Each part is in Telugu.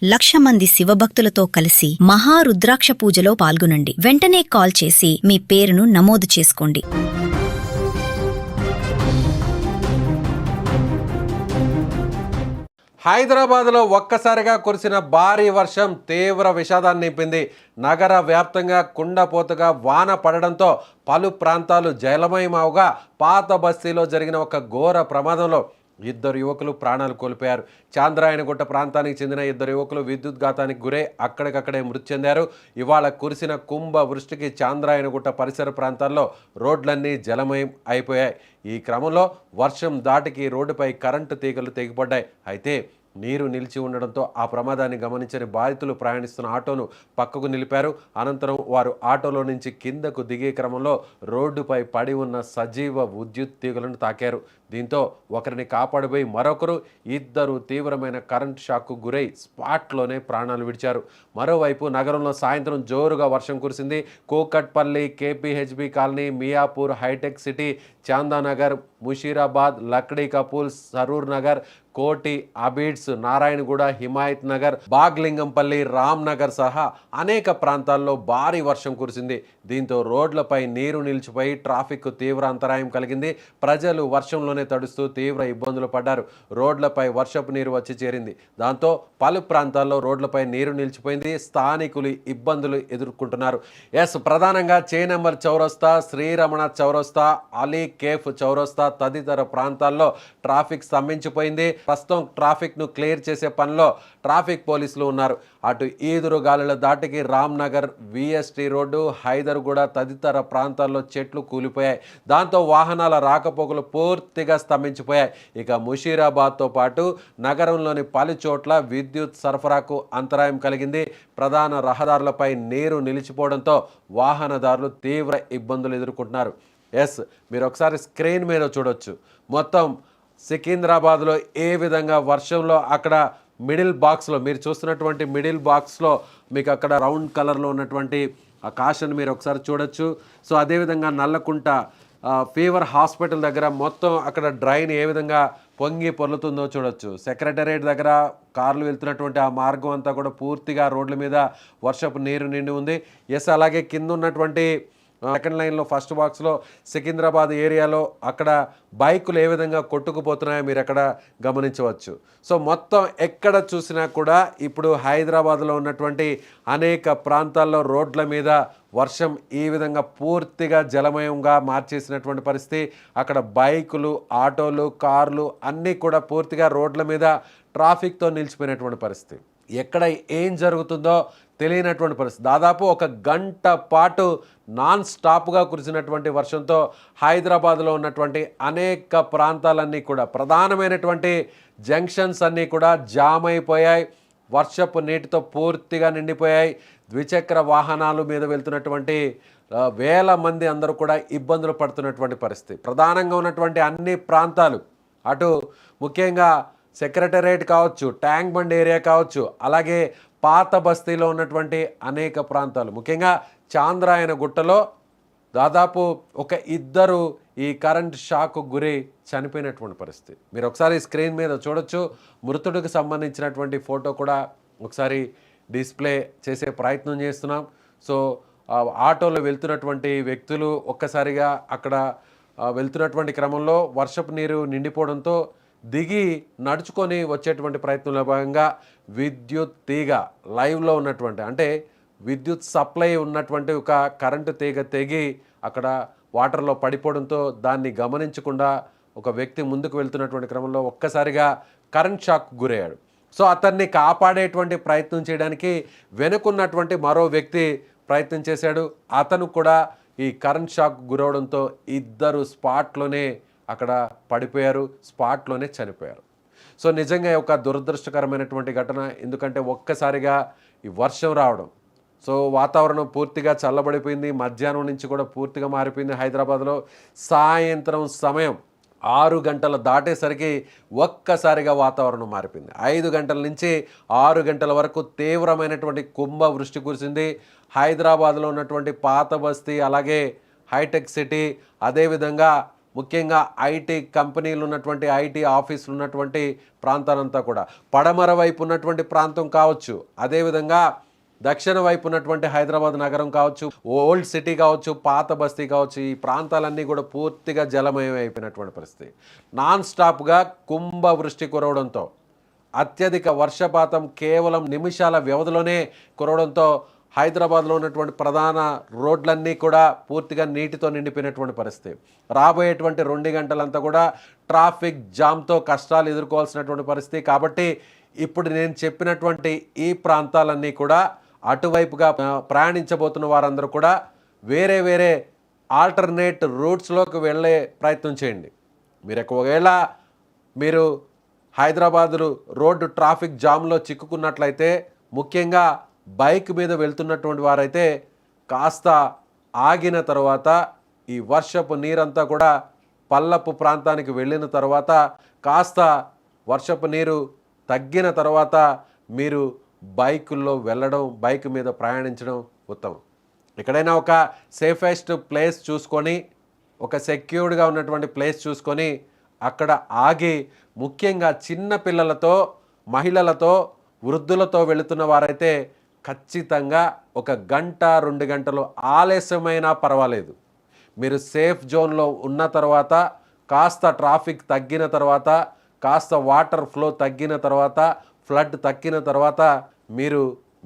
1,00,000 మంది శివభక్తులతో కలిసి మహారుద్రాక్ష పూజలో పాల్గొనండి. వెంటనే కాల్ చేసి మీ పేరును నమోదు చేసుకోండి. హైదరాబాద్లో ఒక్కసారిగా కురిసిన భారీ వర్షం తీవ్ర విషాదాన్ని నింపింది. నగర వ్యాప్తంగా కుండపోతగా వాన పడడంతో పలు ప్రాంతాలు జలమయమవగా పాత బస్తీలో జరిగిన ఒక ఘోర ప్రమాదంలో 2 యువకులు ప్రాణాలు కోల్పోయారు. చాంద్రాయణగుట్ట ప్రాంతానికి చెందిన 2 యువకులు విద్యుద్ఘాతానికి గురై అక్కడికక్కడే మృతి చెందారు. ఇవాళ కురిసిన కుంభ వృష్టికి చాంద్రాయణగుట్ట పరిసర ప్రాంతాల్లో రోడ్లన్నీ జలమయం అయిపోయాయి. ఈ క్రమంలో వర్షం దాటికి రోడ్డుపై కరెంటు తీగలు తెగిపడ్డాయి. అయితే నీరు నిలిచి ఉండడంతో ఆ ప్రమాదాన్ని గమనించని బాధితులు ప్రయాణిస్తున్న ఆటోను పక్కకు నిలిపారు. అనంతరం వారు ఆటోలో నుంచి కిందకు దిగే క్రమంలో రోడ్డుపై పడి ఉన్న సజీవ విద్యుత్ తీగలను తాకారు. దీంతో ఒకరిని కాపాడిపోయి మరొకరు 2 తీవ్రమైన కరెంట్ షాక్కు గురై స్పాట్లోనే ప్రాణాలు విడిచారు. మరోవైపు నగరంలో సాయంత్రం జోరుగా వర్షం కురిసింది. Kukatpally, KPHB colony, Miyapur, Hitec City, Chandanagar, Musheerabad, Lakdikapul, Saroornagar, Koti, Abids, Narayanguda, Himayat Nagar, Bagh Lingampally, Ram Nagar సహా అనేక ప్రాంతాల్లో భారీ వర్షం కురిసింది. దీంతో రోడ్లపై నీరు నిలిచిపోయి ట్రాఫిక్ తీవ్ర అంతరాయం కలిగింది. ప్రజలు వర్షంలోనే తడుస్తూ తీవ్ర ఇబ్బందులు పడ్డారు. రోడ్లపై వర్షపు నీరు వచ్చి చేరింది. దాంతో పలు ప్రాంతాల్లో రోడ్లపై నీరు నిలిచిపోయింది. స్థానికులు ఇబ్బందులు ఎదుర్కొంటున్నారు. ప్రధానంగా చేనంబర్ చౌరస్తా, శ్రీరమణ చౌరస్తా, అలీ కేఫ్ చౌరస్తా తదితర ప్రాంతాల్లో ట్రాఫిక్ స్తంభించిపోయింది. ప్రస్తుతం ట్రాఫిక్ ను క్లియర్ చేసే పనిలో ట్రాఫిక్ పోలీసులు ఉన్నారు. అటు ఈదురు గాలుల దాటికి రామ్ నగర్, విఎస్టీ రోడ్డు, హైదర్గూడ తదితర ప్రాంతాల్లో చెట్లు కూలిపోయాయి. దాంతో వాహనాల రాకపోకలు పూర్తిగా స్తంభించిపోయాయి. ఇక ముషీరాబాద్తో పాటు నగరంలోని పలు చోట్ల విద్యుత్ సరఫరాకు అంతరాయం కలిగింది. ప్రధాన రహదారులపై నీరు నిలిచిపోవడంతో వాహనదారులు తీవ్ర ఇబ్బందులు ఎదుర్కొంటున్నారు. మీరు ఒకసారి స్క్రీన్ మీద చూడొచ్చు. మొత్తం సికింద్రాబాద్లో ఏ విధంగా వర్షంలో అక్కడ మిడిల్ బాక్స్లో మీరు చూస్తున్నటువంటి మిడిల్ బాక్స్లో మీకు అక్కడ రౌండ్ కలర్లో ఉన్నటువంటి ఆ కాషన్ మీరు ఒకసారి చూడొచ్చు. సో అదేవిధంగా నల్లకుంట ఫీవర్ హాస్పిటల్ దగ్గర మొత్తం అక్కడ డ్రైన్ ఏ విధంగా పొంగి పొర్లుతుందో చూడొచ్చు. సెక్రటేరియట్ దగ్గర కార్లు వెళ్తున్నటువంటి ఆ మార్గం అంతా కూడా పూర్తిగా రోడ్ల మీద వర్షపు నీరు నిండి ఉంది. అలాగే కింద ఉన్నటువంటి సెకండ్ లైన్లో ఫస్ట్ బాక్స్లో సికింద్రాబాద్ ఏరియాలో అక్కడ బైకులు ఏ విధంగా కొట్టుకుపోతున్నాయో మీరు అక్కడ గమనించవచ్చు. సో మొత్తం ఎక్కడ చూసినా కూడా ఇప్పుడు హైదరాబాద్లో ఉన్నటువంటి అనేక ప్రాంతాల్లో రోడ్ల మీద వర్షం ఈ విధంగా పూర్తిగా జలమయంగా మార్చేసినటువంటి పరిస్థితి. అక్కడ బైకులు, ఆటోలు, కార్లు అన్నీ కూడా పూర్తిగా రోడ్ల మీద ట్రాఫిక్తో నిలిచిపోయినటువంటి పరిస్థితి. ఎక్కడ ఏం జరుగుతుందో తెలియనటువంటి పరిస్థితి. దాదాపు 1 గంట పాటు నాన్ స్టాప్గా కురిసినటువంటి వర్షంతో హైదరాబాద్లో ఉన్నటువంటి అనేక ప్రాంతాలన్నీ కూడా ప్రధానమైనటువంటి జంక్షన్స్ అన్నీ కూడా జామ్ అయిపోయాయి. వర్షపు నీటితో పూర్తిగా నిండిపోయాయి. ద్విచక్ర వాహనాల మీద వెళ్తున్నటువంటి వేల మంది అందరూ కూడా ఇబ్బందులు పడుతున్నటువంటి పరిస్థితి. ప్రధానంగా ఉన్నటువంటి అన్ని ప్రాంతాలు, అటు ముఖ్యంగా సెక్రటేరియట్ కావచ్చు, ట్యాంక్ బండ్ ఏరియా కావచ్చు, అలాగే పాత బస్తీలో ఉన్నటువంటి అనేక ప్రాంతాలు, ముఖ్యంగా చాంద్రాయణగుట్టలో దాదాపు 2 ఈ కరెంట్ షాక్ గురి చనిపోయినటువంటి పరిస్థితి. మీరు ఒకసారి స్క్రీన్ మీద చూడొచ్చు. మృతుడికి సంబంధించినటువంటి ఫోటో కూడా ఒకసారి డిస్ప్లే చేసే ప్రయత్నం చేస్తున్నాం. సో ఆటోలో వెళ్తున్నటువంటి వ్యక్తులు ఒక్కసారిగా అక్కడ వెళ్తున్నటువంటి క్రమంలో వర్షపు నీరు నిండిపోవడంతో దిగి నడుచుకొని వచ్చేటువంటి ప్రయత్నంలో భాగంగా విద్యుత్ తీగ లైవ్లో ఉన్నటువంటి, అంటే విద్యుత్ సప్లై ఉన్నటువంటి ఒక కరెంటు తీగ తెగి అక్కడ వాటర్లో పడిపోవడంతో దాన్ని గమనించకుండా ఒక వ్యక్తి ముందుకు వెళ్తున్నటువంటి క్రమంలో ఒక్కసారిగా కరెంట్ షాక్ గురయ్యాడు. సో అతన్ని కాపాడేటువంటి ప్రయత్నం చేయడానికి వెనుకున్నటువంటి మరో వ్యక్తి ప్రయత్నం చేశాడు. అతను కూడా ఈ కరెంట్ షాక్ గురవడంతో 2 స్పాట్లోనే అక్కడ పడిపోయారు, స్పాట్లోనే చనిపోయారు. సో నిజంగా ఒక దురదృష్టకరమైనటువంటి ఘటన. ఎందుకంటే ఒక్కసారిగా ఈ వర్షం రావడం, సో వాతావరణం పూర్తిగా చల్లబడిపోయింది. మధ్యాహ్నం నుంచి కూడా పూర్తిగా మారిపోయింది. హైదరాబాద్లో సాయంత్రం సమయం 6 గంటలు దాటేసరికి ఒక్కసారిగా వాతావరణం మారిపోయింది. 5 గంటల నుంచి 6 గంటల వరకు తీవ్రమైనటువంటి కుంభ వృష్టి కురిసింది. హైదరాబాద్లో ఉన్నటువంటి పాత బస్తీ, అలాగే హైటెక్ సిటీ, అదేవిధంగా ముఖ్యంగా ఐటీ కంపెనీలు ఉన్నటువంటి ఐటీ ఆఫీసులు ఉన్నటువంటి ప్రాంతాలంతా కూడా పడమర వైపు ఉన్నటువంటి ప్రాంతం కావచ్చు, అదేవిధంగా దక్షిణ వైపు ఉన్నటువంటి హైదరాబాద్ నగరం కావచ్చు, ఓల్డ్ సిటీ కావచ్చు, పాత బస్తీ కావచ్చు, ఈ ప్రాంతాలన్నీ కూడా పూర్తిగా జలమయం అయిపోయినటువంటి పరిస్థితి. నాన్ స్టాప్గా కుంభవృష్టి కురవడంతో అత్యధిక వర్షపాతం కేవలం నిమిషాల వ్యవధిలోనే కురవడంతో హైదరాబాద్లో ఉన్నటువంటి ప్రధాన రోడ్లన్నీ కూడా పూర్తిగా నీటితో నిండిపోయినటువంటి పరిస్థితి. రాబోయేటువంటి 2 గంటలంతా కూడా ట్రాఫిక్ జామ్తో కష్టాలు ఎదుర్కోవాల్సినటువంటి పరిస్థితి. కాబట్టి ఇప్పుడు నేను చెప్పినటువంటి ఈ ప్రాంతాలన్నీ కూడా అటువైపుగా ప్రయాణించబోతున్న వారందరూ కూడా వేరే వేరే ఆల్టర్నేట్ రూట్స్లోకి వెళ్ళే ప్రయత్నం చేయండి. మీరు ఒకవేళ మీరు హైదరాబాదు రోడ్డు ట్రాఫిక్ జామ్లో చిక్కుకున్నట్లయితే, ముఖ్యంగా బైక్ మీద వెళ్తున్నటువంటి వారైతే కాస్త ఆగిన తర్వాత ఈ వర్షపు నీరంతా కూడా పల్లపు ప్రాంతానికి వెళ్ళిన తర్వాత, కాస్త వర్షపు నీరు తగ్గిన తర్వాత మీరు బైకుల్లో వెళ్ళడం, బైక్ మీద ప్రయాణించడం ఉత్తమం. ఎక్కడైనా ఒక సేఫెస్ట్ ప్లేస్ చూసుకొని, ఒక సెక్యూర్డ్గా ఉన్నటువంటి ప్లేస్ చూసుకొని అక్కడ ఆగి, ముఖ్యంగా చిన్న పిల్లలతో, మహిళలతో, వృద్ధులతో వెళుతున్న వారైతే ఖచ్చితంగా 1 గంట 2 గంటలు ఆలస్యమైనా పర్వాలేదు, మీరు సేఫ్ జోన్లో ఉన్న తర్వాత, కాస్త ట్రాఫిక్ తగ్గిన తర్వాత, కాస్త వాటర్ ఫ్లో తగ్గిన తర్వాత, ఫ్లడ్ తగ్గిన తర్వాత మీరు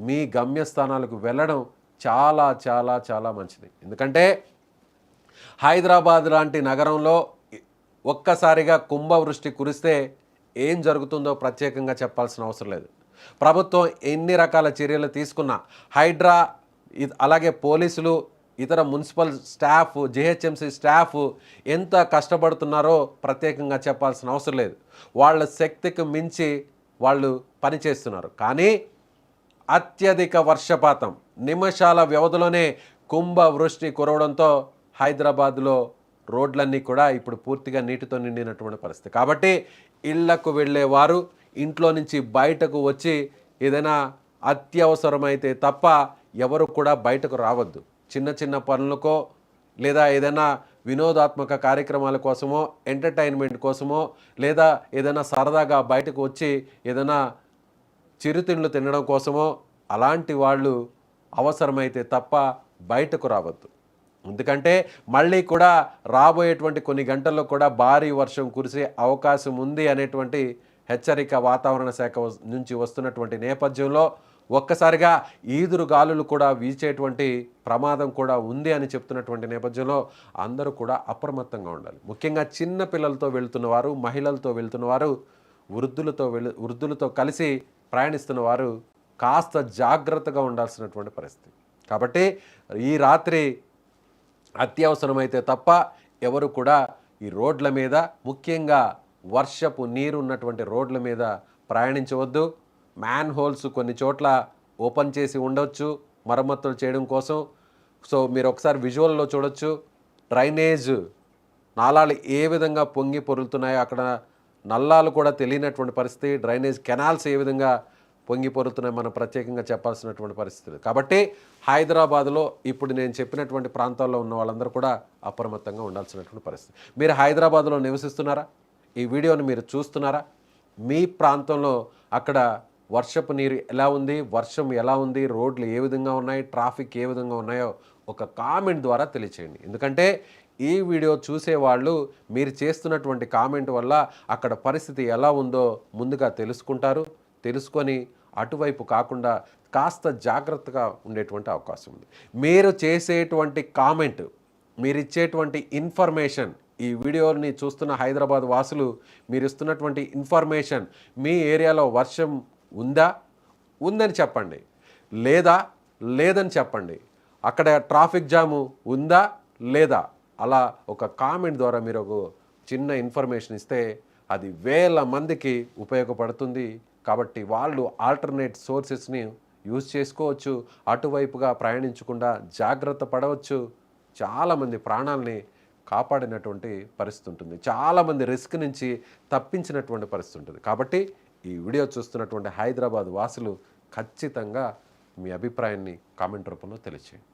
మీ గమ్యస్థానాలకు వెళ్ళడం చాలా చాలా చాలా మంచిది. ఎందుకంటే హైదరాబాద్ లాంటి నగరంలో ఒక్కసారిగా కుంభవృష్టి కురిస్తే ఏం జరుగుతుందో ప్రత్యేకంగా చెప్పాల్సిన అవసరం లేదు. ప్రభుత్వం ఎన్ని రకాల చర్యలు తీసుకున్నా, హైడ్రా అలాగే పోలీసులు, ఇతర మున్సిపల్ స్టాఫ్, జిహెచ్ఎంసీ స్టాఫ్ ఎంత కష్టపడుతున్నారో ప్రత్యేకంగా చెప్పాల్సిన అవసరం లేదు. వాళ్ళ శక్తికి మించి వాళ్ళు పనిచేస్తున్నారు. కానీ అత్యధిక వర్షపాతం, నిమిషాల వ్యవధిలోనే కుంభవృష్టి కురవడంతో హైదరాబాద్లో రోడ్లన్నీ కూడా ఇప్పుడు పూర్తిగా నీటితో నిండినటువంటి పరిస్థితి. కాబట్టి ఇళ్లకు వెళ్ళేవారు ఇంట్లో నుంచి బయటకు వచ్చి ఏదైనా అత్యవసరమైతే తప్ప ఎవరు కూడా బయటకు రావద్దు. చిన్న చిన్న పనులకో లేదా ఏదైనా వినోదాత్మక కార్యక్రమాల కోసమో, ఎంటర్టైన్మెంట్ కోసమో, లేదా ఏదైనా సరదాగా బయటకు వచ్చి ఏదైనా చిరుతిండ్లు తినడం కోసమో అలాంటి వాళ్ళు అవసరమైతే తప్ప బయటకు రావద్దు. ఎందుకంటే మళ్ళీ కూడా రాబోయేటువంటి కొన్ని గంటల్లో కూడా భారీ వర్షం కురిసే అవకాశం ఉంది అనేటువంటి హెచ్చరిక వాతావరణ శాఖ నుంచి వస్తున్నటువంటి నేపథ్యంలో ఒక్కసారిగా ఈదురు గాలులు కూడా వీచేటువంటి ప్రమాదం కూడా ఉంది అని చెప్తున్నటువంటి నేపథ్యంలో అందరూ కూడా అప్రమత్తంగా ఉండాలి. ముఖ్యంగా చిన్న పిల్లలతో వెళ్తున్నవారు, మహిళలతో వెళ్తున్నవారు, వృద్ధులతో కలిసి ప్రయాణిస్తున్న వారు కాస్త జాగ్రత్తగా ఉండాల్సినటువంటి పరిస్థితి. కాబట్టి ఈ రాత్రి అత్యవసరమైతే తప్ప ఎవరు కూడా ఈ రోడ్ల మీద, ముఖ్యంగా వర్షపు నీరు ఉన్నటువంటి రోడ్ల మీద ప్రయాణించవద్దు. మ్యాన్ హోల్స్ కొన్ని చోట్ల ఓపెన్ చేసి ఉండొచ్చు మరమ్మతులు చేయడం కోసం. సో మీరు ఒకసారి విజువల్లో చూడొచ్చు, డ్రైనేజ్ నాలాలు ఏ విధంగా పొంగి పొరులుతున్నాయో, అక్కడ నల్లాలు కూడా తెలియనటువంటి పరిస్థితి, డ్రైనేజ్ కెనాల్స్ ఏ విధంగా పొంగి పొరులుతున్నాయి మనం ప్రత్యేకంగా చెప్పాల్సినటువంటి పరిస్థితులు. కాబట్టి హైదరాబాద్లో ఇప్పుడు నేను చెప్పినటువంటి ప్రాంతాల్లో ఉన్న వాళ్ళందరూ కూడా అప్రమత్తంగా ఉండాల్సినటువంటి పరిస్థితి. మీరు హైదరాబాద్లో నివసిస్తున్నారా? ఈ వీడియోని మీరు చూస్తున్నారా? మీ ప్రాంతంలో అక్కడ వర్షపు నీరు ఎలా ఉంది, వర్షం ఎలా ఉంది, రోడ్లు ఏ విధంగా ఉన్నాయి, ట్రాఫిక్ ఏ విధంగా ఉన్నాయో ఒక కామెంట్ ద్వారా తెలియచేయండి. ఎందుకంటే ఈ వీడియో చూసేవాళ్ళు మీరు చేస్తున్నటువంటి కామెంట్ వల్ల అక్కడ పరిస్థితి ఎలా ఉందో ముందుగా తెలుసుకుంటారు. తెలుసుకొని అటువైపు కాకుండా కాస్త జాగ్రత్తగా ఉండేటువంటి అవకాశం ఉంది. మీరు చేసేటువంటి కామెంట్, మీరు ఇచ్చేటువంటి ఇన్ఫర్మేషన్, ఈ వీడియోని చూస్తున్న హైదరాబాద్ వాసులు మీరు ఇస్తున్నటువంటి ఇన్ఫర్మేషన్, మీ ఏరియాలో వర్షం ఉందా, ఉందని చెప్పండి, లేదా లేదని చెప్పండి, అక్కడ ట్రాఫిక్ జాము ఉందా లేదా, అలా ఒక కామెంట్ ద్వారా మీరు ఒక చిన్న ఇన్ఫర్మేషన్ ఇస్తే అది వేల మందికి ఉపయోగపడుతుంది. కాబట్టి వాళ్ళు ఆల్టర్నేట్ సోర్సెస్ని యూజ్ చేసుకోవచ్చు, అటువైపుగా ప్రయాణించకుండా జాగ్రత్త పడవచ్చు. చాలామంది ప్రాణాలని కాపాడినటువంటి పరిస్థితి ఉంటుంది, చాలామంది రిస్క్ నుంచి తప్పించినటువంటి పరిస్థితి ఉంటుంది. కాబట్టి ఈ వీడియో చూస్తున్నటువంటి హైదరాబాద్ వాసులు ఖచ్చితంగా మీ అభిప్రాయాన్ని కామెంట్ రూపంలో తెలియచేయండి.